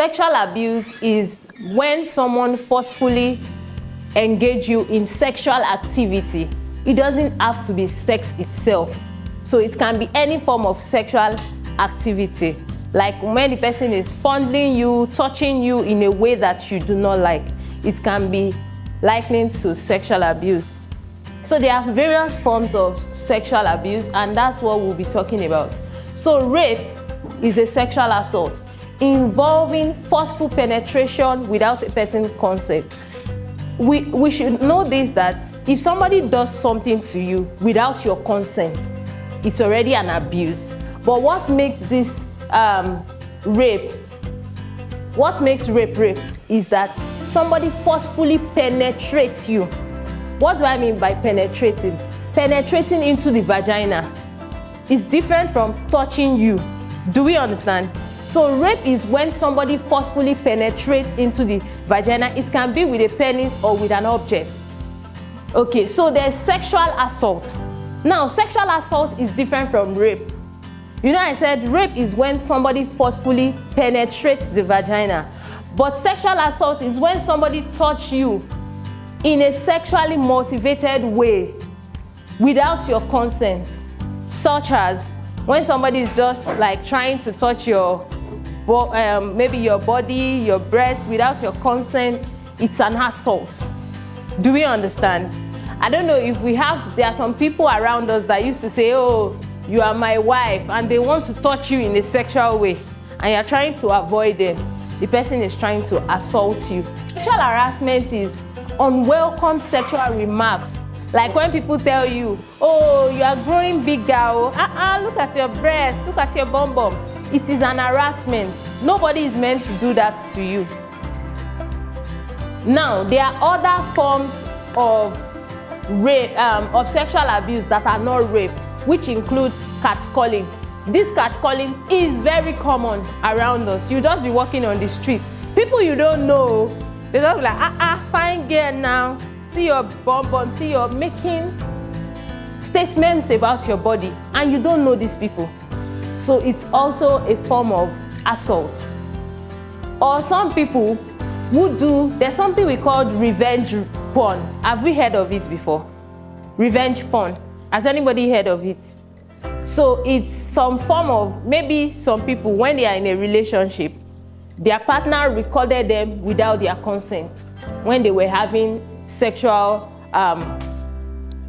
Sexual abuse is when someone forcefully engages you in sexual activity. It doesn't have to be sex itself. So it can be any form of sexual activity. Like when the person is fondling you, touching you in a way that you do not like. It can be likened to sexual abuse. So there are various forms of sexual abuse, and that's what we'll be talking about. So rape is a sexual assault involving forceful penetration without a person's consent. We should know this, that if somebody does something to you without your consent, it's already an abuse. But what makes this rape is that somebody forcefully penetrates you. What do I mean by penetrating? Penetrating into the vagina is different from touching you. Do we understand? So rape is when somebody forcefully penetrates into the vagina. It can be with a penis or with an object. Okay, so there's sexual assault. Now, sexual assault is different from rape. You know, I said rape is when somebody forcefully penetrates the vagina. But sexual assault is when somebody touches you in a sexually motivated way without your consent. Such as when somebody is just like trying to touch your, maybe your body, your breast without your consent, it's an assault. Do we understand? I don't know if there are some people around us that used to say, oh, you are my wife, and they want to touch you in a sexual way, and you're trying to avoid them. The person is trying to assault you. Sexual harassment is unwelcome sexual remarks. Like when people tell you, oh, you are growing big, girl. Look at your breast, look at your bum bum. It is an harassment. Nobody is meant to do that to you. Now, there are other forms of rape, of sexual abuse that are not rape, which includes catcalling. This catcalling is very common around us. You just be walking on the street. People you don't know, they just be like, fine girl now. See your bum bum, see you're making statements about your body, and you don't know these people. So it's also a form of assault. Or some people there's something we call revenge porn. Have we heard of it before? Revenge porn. Has anybody heard of it? So it's some form of, maybe some people, when they are in a relationship, their partner recorded them without their consent when they were having sexual,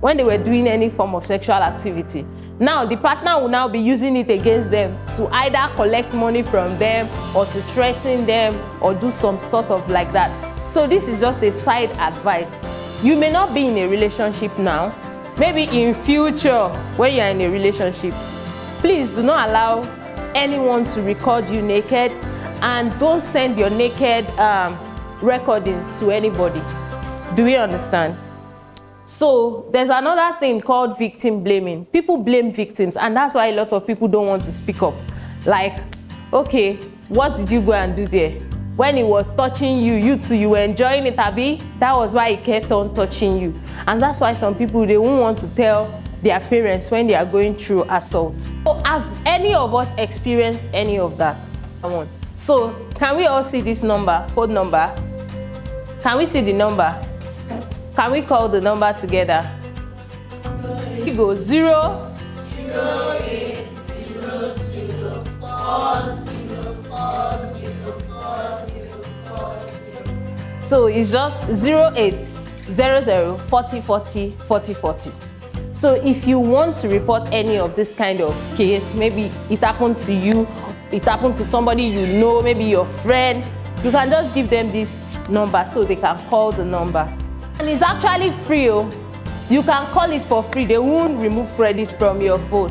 when they were doing any form of sexual activity. Now, the partner will now be using it against them to either collect money from them or to threaten them or do some sort of like that. So this is just a side advice. You may not be in a relationship now. Maybe in future, when you're in a relationship, please do not allow anyone to record you naked, and don't send your naked recordings to anybody. Do we understand? So there's another thing called victim blaming. People blame victims, and that's why a lot of people don't want to speak up. Like, okay, what did you go and do there? When he was touching you, you were enjoying it, Abi? That was why he kept on touching you. And that's why some people, they won't want to tell their parents when they are going through assault. So have any of us experienced any of that? So can we all see this number, phone number? Can we see the number? Can we call the number together? Here we go. 0 0 8 0 0 4 0 4 0 4 0 4 0. So it's just 08 00 40 40 40 40. So if you want to report any of this kind of case, maybe it happened to you, it happened to somebody you know, maybe your friend, you can just give them this number so they can call the number. And it's actually free. You can call it for free. They won't remove credit from your phone.